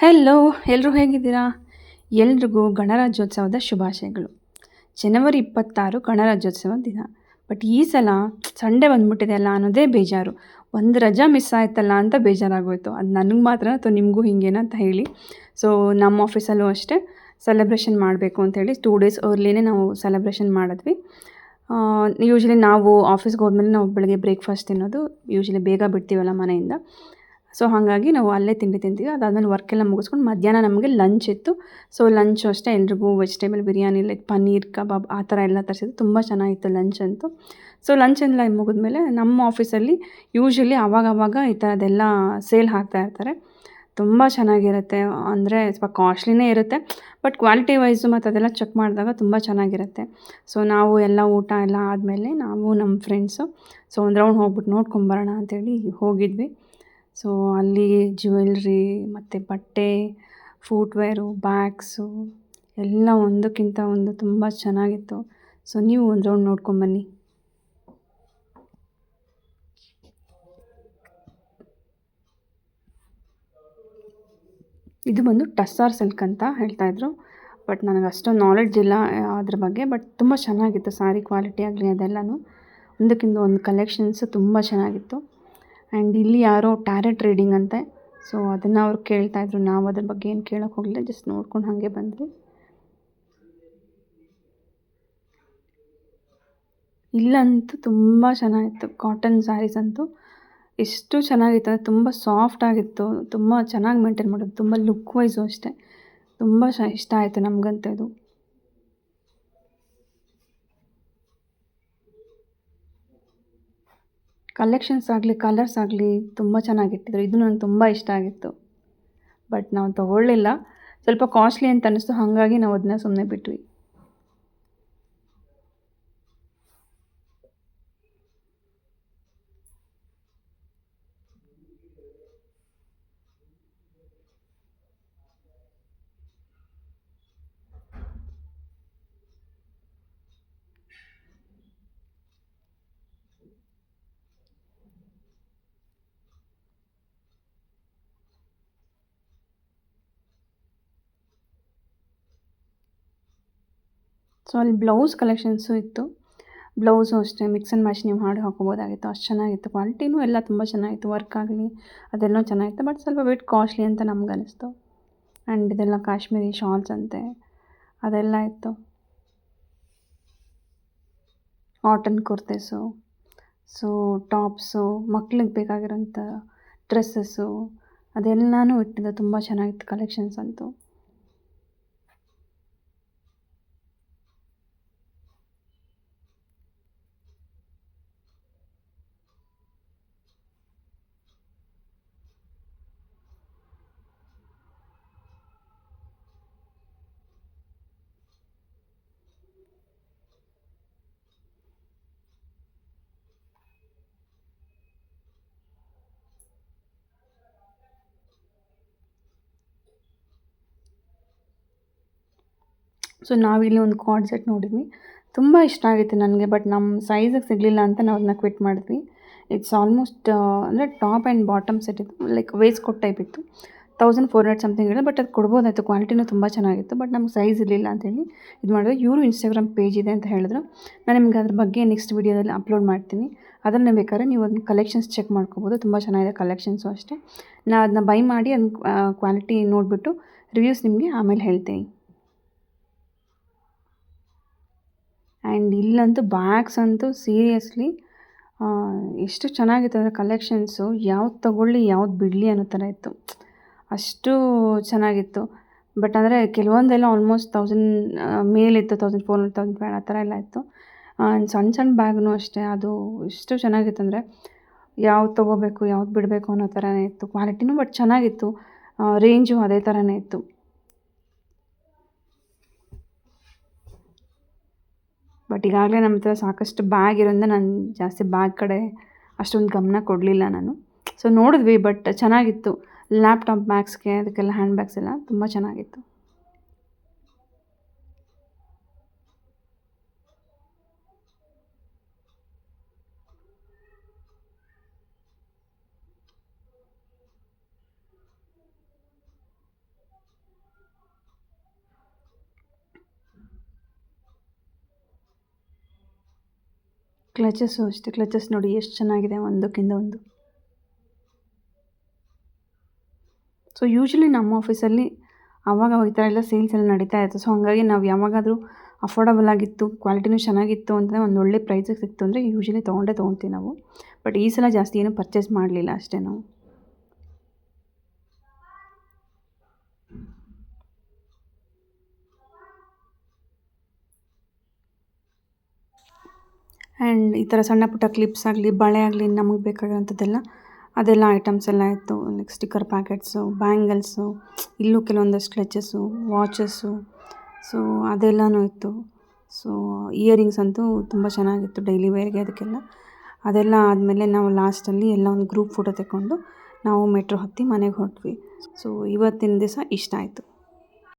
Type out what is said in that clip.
Hello, ಎಲ್ಲರೂ ಹೇಗಿದ್ದೀರಾ? ಎಲ್ರಿಗೂ ಗಣರಾಜ್ಯೋತ್ಸವದ ಶುಭಾಶಯಗಳು. ಜನವರಿ 26 ಗಣರಾಜ್ಯೋತ್ಸವ ದಿನ. ಬಟ್ ಈ ಸಲ ಸಂಡೇ ಬಂದ್ಬಿಟ್ಟಿದೆಯಲ್ಲ ಅನ್ನೋದೇ ಬೇಜಾರು. ಒಂದು ರಜಾ ಮಿಸ್ ಆಯ್ತಲ್ಲ ಅಂತ ಬೇಜಾರಾಗೋಯ್ತು. ಅದು ನನಗೆ ಮಾತ್ರ ಅಥವಾ ನಿಮಗೂ ಹಿಂಗೇನಾ ಅಂತ ಹೇಳಿ. ಸೊ ನಮ್ಮ ಆಫೀಸಲ್ಲೂ ಅಷ್ಟೇ ಸೆಲೆಬ್ರೇಷನ್ ಮಾಡಬೇಕು ಅಂಥೇಳಿ 2 ಡೇಸ್ ಅರ್ಲಿನೇ ನಾವು ಸೆಲೆಬ್ರೇಷನ್ ಮಾಡಿದ್ವಿ. ಯೂಶ್ವಲಿ ನಾವು ಆಫೀಸ್ಗೆ ಹೋದ್ಮೇಲೆ ನಾವು ಬೆಳಗ್ಗೆ ಬ್ರೇಕ್ಫಾಸ್ಟ್ ತಿನ್ನೋದು ಯೂಶ್ವಲಿ ಬೇಗ ಬಿಡ್ತೀವಲ್ಲ ಮನೆಯಿಂದ. ಸೊ ಹಾಗಾಗಿ ನಾವು ಅಲ್ಲೇ ತಿಂಡಿ ತಿಂತೀವಿ. ಅದಾದಮೇಲೆ ವರ್ಕೆಲ್ಲ ಮುಗಿಸ್ಕೊಂಡು ಮಧ್ಯಾಹ್ನ ನಮಗೆ ಲಂಚ್ ಇತ್ತು. ಸೊ ಲಂಚು ಅಷ್ಟೇ ಎಲ್ರಿಗೂ ವೆಜಿಟೇಬಲ್ ಬಿರಿಯಾನಿ ಲೈಕ್ ಪನ್ನೀರ್ ಕಬಾಬ್ ಆ ಥರ ಎಲ್ಲ ತರಿಸಿದ್ದು. ತುಂಬ ಚೆನ್ನಾಗಿತ್ತು ಲಂಚ್ ಅಂತೂ. ಸೊ ಲಂಚ್ ಎಲ್ಲ ಮುಗಿದ್ಮೇಲೆ ನಮ್ಮ ಆಫೀಸಲ್ಲಿ ಯೂಶ್ವಲಿ ಆವಾಗವಾಗ ಈ ಥರದ್ದೆಲ್ಲ ಸೇಲ್ ಹಾಕ್ತಾ ಇರ್ತಾರೆ. ತುಂಬ ಚೆನ್ನಾಗಿರುತ್ತೆ. ಅಂದರೆ ಸ್ವಲ್ಪ ಕಾಸ್ಟ್ಲಿನೇ ಇರುತ್ತೆ. ಬಟ್ ಕ್ವಾಲಿಟಿ ವೈಸು ಮತ್ತು ಅದೆಲ್ಲ ಚೆಕ್ ಮಾಡಿದಾಗ ತುಂಬ ಚೆನ್ನಾಗಿರುತ್ತೆ. ಸೊ ನಾವು ಎಲ್ಲ ಊಟ ಎಲ್ಲ ಆದಮೇಲೆ ನಾವು ನಮ್ಮ ಫ್ರೆಂಡ್ಸು ಸೊ ಒಂದು ರೌಂಡ್ ಹೋಗ್ಬಿಟ್ಟು ನೋಡ್ಕೊಂಬರೋಣ ಅಂಥೇಳಿ ಹೋಗಿದ್ವಿ. ಸೊ ಅಲ್ಲಿ ಜ್ಯುವೆಲ್ರಿ ಮತ್ತು ಬಟ್ಟೆ, ಫೂಟ್ವೇರು, ಬ್ಯಾಗ್ಸು ಎಲ್ಲ ಒಂದಕ್ಕಿಂತ ಒಂದು ತುಂಬ ಚೆನ್ನಾಗಿತ್ತು. ಸೊ ನೀವು ಒಂದು ರೌಂಡ್ ನೋಡ್ಕೊಂಬನ್ನಿ. ಇದು ಬಂದು ಟಸ್ಸಾರ್ ಸಿಲ್ಕ್ ಅಂತ ಹೇಳ್ತಾಯಿದ್ರು. ಬಟ್ ನನಗೆ ಅಷ್ಟೊಂದು ನಾಲೆಡ್ಜ್ ಇಲ್ಲ ಅದ್ರ ಬಗ್ಗೆ. ಬಟ್ ತುಂಬ ಚೆನ್ನಾಗಿತ್ತು ಸ್ಯಾರಿ ಕ್ವಾಲಿಟಿ ಆಗಲಿ ಅದೆಲ್ಲನೂ. ಒಂದಕ್ಕಿಂತ ಒಂದು ಕಲೆಕ್ಷನ್ಸು ತುಂಬ ಚೆನ್ನಾಗಿತ್ತು. ಆ್ಯಂಡ್ ಇಲ್ಲಿ ಯಾರೋ ಟ್ಯಾರೆಟ್ ರೀಡಿಂಗ್ ಅಂತೆ. ಸೊ ಅದನ್ನು ಅವ್ರು ಕೇಳ್ತಾಯಿದ್ರು. ನಾವು ಅದ್ರ ಬಗ್ಗೆ ಏನು ಕೇಳೋಕ್ಕೆ ಹೋಗಲಿಲ್ಲ, ಜಸ್ಟ್ ನೋಡ್ಕೊಂಡು ಹಾಗೆ ಬಂದ್ವಿ. ಇಲ್ಲಂತೂ ತುಂಬ ಚೆನ್ನಾಗಿತ್ತು. ಕಾಟನ್ ಸ್ಯಾರೀಸ್ ಅಂತೂ ಎಷ್ಟು ಚೆನ್ನಾಗಿತ್ತು ಅಂದರೆ ತುಂಬ ಸಾಫ್ಟ್ ಆಗಿತ್ತು. ತುಂಬ ಚೆನ್ನಾಗಿ ಮೇಂಟೈನ್ ಮಾಡೋದು. ತುಂಬ ಲುಕ್ ವೈಸು ಅಷ್ಟೇ ತುಂಬ ಇಷ್ಟ ಆಯಿತು ನಮಗಂತೂ ಇದು. ಕಲೆಕ್ಷನ್ಸ್ ಆಗಲಿ ಕಲರ್ಸ್ ಆಗಲಿ ತುಂಬ ಚೆನ್ನಾಗಿಟ್ಟಿದ್ರು. ಇದು ನನಗೆ ತುಂಬ ಇಷ್ಟ ಆಗಿತ್ತು. ಬಟ್ ನಾವು ತೊಗೊಳ್ಳಿಲ್ಲ. ಸ್ವಲ್ಪ ಕಾಸ್ಟ್ಲಿ ಅಂತ ಅನ್ನಿಸ್ತು. ಹಾಗಾಗಿ ನಾವು ಅದನ್ನ ಸುಮ್ಮನೆ ಬಿಟ್ವಿ. ಸೊ ಅಲ್ಲಿ ಬ್ಲೌಸ್ ಕಲೆಕ್ಷನ್ಸು ಇತ್ತು. ಬ್ಲೌಸು ಅಷ್ಟೇ ಮಿಕ್ಸ್ ಆ್ಯಂಡ್ ಮ್ಯಾಚ್ ನೀವು ಮಾಡಿ ಹಾಕೋಬೋದಾಗಿತ್ತು. ಅಷ್ಟು ಚೆನ್ನಾಗಿತ್ತು. ಕ್ವಾಲಿಟಿನೂ ಎಲ್ಲ ತುಂಬ ಚೆನ್ನಾಗಿತ್ತು. ವರ್ಕ್ ಆಗಲಿ ಅದೆಲ್ಲ ಚೆನ್ನಾಗಿತ್ತು. ಬಟ್ ಸ್ವಲ್ಪ ಬಿಟ್ಟು ಕಾಸ್ಟ್ಲಿ ಅಂತ ನಮ್ಗೆ ಅನ್ನಿಸ್ತು. ಆ್ಯಂಡ್ ಇದೆಲ್ಲ ಕಾಶ್ಮೀರಿ ಶಾಲ್ಸ್ ಅಂತೆ ಅದೆಲ್ಲ ಇತ್ತು. ಕಾಟನ್ ಕುರ್ತೀಸು, ಸೊ ಟಾಪ್ಸು, ಮಕ್ಳಿಗೆ ಬೇಕಾಗಿರೋಂಥ ಡ್ರೆಸ್ಸಸ್ಸು ಅದೆಲ್ಲನೂ ಇಟ್ಟಿದ್ದು. ತುಂಬ ಚೆನ್ನಾಗಿತ್ತು ಕಲೆಕ್ಷನ್ಸ್ ಅಂತೂ. ಸೊ ನಾವಿಲ್ಲಿ ಒಂದು ಕಾರ್ಡ್ ಸೆಟ್ ನೋಡಿದ್ವಿ. ತುಂಬ ಇಷ್ಟ ಆಗಿತ್ತು ನನಗೆ. ಬಟ್ ನಮ್ಮ ಸೈಜಿಗೆ ಸಿಗಲಿಲ್ಲ ಅಂತ ನಾವು ಅದನ್ನ ಕ್ವಿಟ್ ಮಾಡಿದ್ವಿ. ಇಟ್ಸ್ ಆಲ್ಮೋಸ್ಟ್ ಅಂದರೆ ಟಾಪ್ ಆ್ಯಂಡ್ ಬಾಟಮ್ ಸೆಟ್ ಇತ್ತು. ಲೈಕ್ ವೇಸ್ಟ್ ಕೋಟ್ ಟೈಪ್ ಇತ್ತು. 1400 ಸಮಥಿಂಗ್ ಇದೆ. ಬಟ್ ಅದು ಕೊಡ್ಬೋದಾಯಿತು. ಕ್ವಾಲಿಟಿನೂ ತುಂಬ ಚೆನ್ನಾಗಿತ್ತು. ಬಟ್ ನಮ್ಗೆ ಸೈಜ್ ಇರಲಿಲ್ಲ ಅಂತೇಳಿ ಇದು ಮಾಡಿದ್ವಿ. ಇವರು ಇನ್ಸ್ಟಾಗ್ರಾಮ್ ಪೇಜ್ ಇದೆ ಅಂತ ಹೇಳಿದ್ರು. ನಾನು ನಿಮ್ಗೆ ಅದ್ರ ಬಗ್ಗೆ ನೆಕ್ಸ್ಟ್ ವೀಡಿಯೋದಲ್ಲಿ ಅಪ್ಲೋಡ್ ಮಾಡ್ತೀನಿ. ಅದನ್ನು ಬೇಕಾದ್ರೆ ನೀವು ಅದನ್ನ ಕಲೆಕ್ಷನ್ಸ್ ಚೆಕ್ ಮಾಡ್ಕೋಬೋದು. ತುಂಬ ಚೆನ್ನಾಗಿದೆ ಕಲೆಕ್ಷನ್ಸು ಅಷ್ಟೇ. ನಾನು ಅದನ್ನ ಬೈ ಮಾಡಿ ಅದನ್ನ ಕ್ವಾಲಿಟಿ ನೋಡಿಬಿಟ್ಟು ರಿವ್ಯೂಸ್ ನಿಮಗೆ ಆಮೇಲೆ ಹೇಳ್ತೀನಿ. ಆ್ಯಂಡ್ ಇಲ್ಲಂತೂ ಬ್ಯಾಗ್ಸ್ ಅಂತೂ ಸೀರಿಯಸ್ಲಿ ಎಷ್ಟು ಚೆನ್ನಾಗಿತ್ತು ಅಂದರೆ ಕಲೆಕ್ಷನ್ಸು ಯಾವ್ದು ತೊಗೊಳ್ಳಿ ಯಾವ್ದು ಬಿಡಲಿ ಅನ್ನೋ ಥರ ಇತ್ತು. ಅಷ್ಟು ಚೆನ್ನಾಗಿತ್ತು. ಬಟ್ ಅಂದರೆ ಕೆಲವೊಂದೆಲ್ಲ ಆಲ್ಮೋಸ್ಟ್ 1000 ಮೇಲಿತ್ತು. 1400 1500 ಆ ಥರ ಎಲ್ಲ ಇತ್ತು. ಸಣ್ಣ ಸಣ್ಣ ಬ್ಯಾಗ್ನೂ ಅಷ್ಟೇ. ಅದು ಎಷ್ಟು ಚೆನ್ನಾಗಿತ್ತು ಅಂದರೆ ಯಾವ್ದು ತೊಗೋಬೇಕು ಯಾವ್ದು ಬಿಡಬೇಕು ಅನ್ನೋ ಥರನೇ ಇತ್ತು. ಕ್ವಾಲಿಟಿನೂ ಬಟ್ ಚೆನ್ನಾಗಿತ್ತು. ರೇಂಜು ಅದೇ ಥರನೇ ಇತ್ತು. ಬಟ್ ಈಗಾಗಲೇ ನಮ್ಮ ಹತ್ರ ಸಾಕಷ್ಟು ಬ್ಯಾಗ್ ಇರೋದ್ರಿಂದ ನಾನು ಜಾಸ್ತಿ ಬ್ಯಾಗ್ ಕಡೆ ಅಷ್ಟೊಂದು ಗಮನ ಕೊಡಲಿಲ್ಲ ನಾನು. ಸೊ ನೋಡಿದ್ವಿ ಬಟ್ ಚೆನ್ನಾಗಿತ್ತು. ಲ್ಯಾಪ್ಟಾಪ್ ಬ್ಯಾಗ್ಸ್ಗೆ ಅದಕ್ಕೆಲ್ಲ ಹ್ಯಾಂಡ್ ಬ್ಯಾಗ್ಸ್ ಎಲ್ಲ ತುಂಬ ಚೆನ್ನಾಗಿತ್ತು. ಕ್ಲಚಸ್ಸು ಅಷ್ಟೇ. ಕ್ಲಚಸ್ ನೋಡಿ ಎಷ್ಟು ಚೆನ್ನಾಗಿದೆ ಒಂದಕ್ಕಿಂತ ಒಂದು. ಸೊ ಯೂಶ್ವಲಿ ನಮ್ಮ ಆಫೀಸಲ್ಲಿ ಆವಾಗ ಈ ಥರ ಎಲ್ಲ ಸೇಲ್ಸ್ ಎಲ್ಲ ನಡೀತಾ ಇತ್ತು. ಸೊ ಹಾಗಾಗಿ ನಾವು ಯಾವಾಗಾದರೂ ಅಫೋರ್ಡಬಲ್ ಆಗಿತ್ತು, ಕ್ವಾಲಿಟಿನೂ ಚೆನ್ನಾಗಿತ್ತು ಅಂತಂದರೆ ಒಂದು ಒಳ್ಳೆ ಪ್ರೈಸಿಗೆ ಸಿಕ್ತು ಅಂದರೆ ಯೂಶ್ವಲಿ ತೊಗೊಳ್ತೀವಿ ನಾವು. ಬಟ್ ಈ ಸಲ ಜಾಸ್ತಿ ಏನೂ ಪರ್ಚೇಸ್ ಮಾಡಲಿಲ್ಲ ಅಷ್ಟೇ ನಾವು. ಆ್ಯಂಡ್ ಈ ಥರ ಸಣ್ಣ ಪುಟ್ಟ ಕ್ಲಿಪ್ಸ್ ಆಗಲಿ, ಬಳೆ ಆಗಲಿ, ನಮಗೆ ಬೇಕಾಗಿರೋಂಥದ್ದೆಲ್ಲ ಅದೆಲ್ಲ ಐಟಮ್ಸ್ ಎಲ್ಲ ಇತ್ತು. ಲೈಕ್ ಸ್ಟಿಕ್ಕರ್ ಪ್ಯಾಕೆಟ್ಸು, ಬ್ಯಾಂಗಲ್ಸು, ಇಲ್ಲೂ ಕೆಲವೊಂದಷ್ಟು ಕ್ಲಚಸ್ಸು, ವಾಚಸ್ಸು, ಸೊ ಅದೆಲ್ಲನೂ ಇತ್ತು. ಸೊ ಇಯರಿಂಗ್ಸ್ ಅಂತೂ ತುಂಬ ಚೆನ್ನಾಗಿತ್ತು ಡೈಲಿ ವೇರ್ಗೆ ಅದಕ್ಕೆಲ್ಲ. ಅದೆಲ್ಲ ಆದಮೇಲೆ ನಾವು ಲಾಸ್ಟಲ್ಲಿ ಎಲ್ಲ ಒಂದು ಗ್ರೂಪ್ ಫೋಟೋ ತೆಕ್ಕೊಂಡು ನಾವು ಮೆಟ್ರೋ ಹತ್ತಿ ಮನೆಗೆ ಹೊರಟ್ವಿ. ಸೊ ಇವತ್ತಿನ ದಿವಸ ಇಷ್ಟ ಆಯಿತು.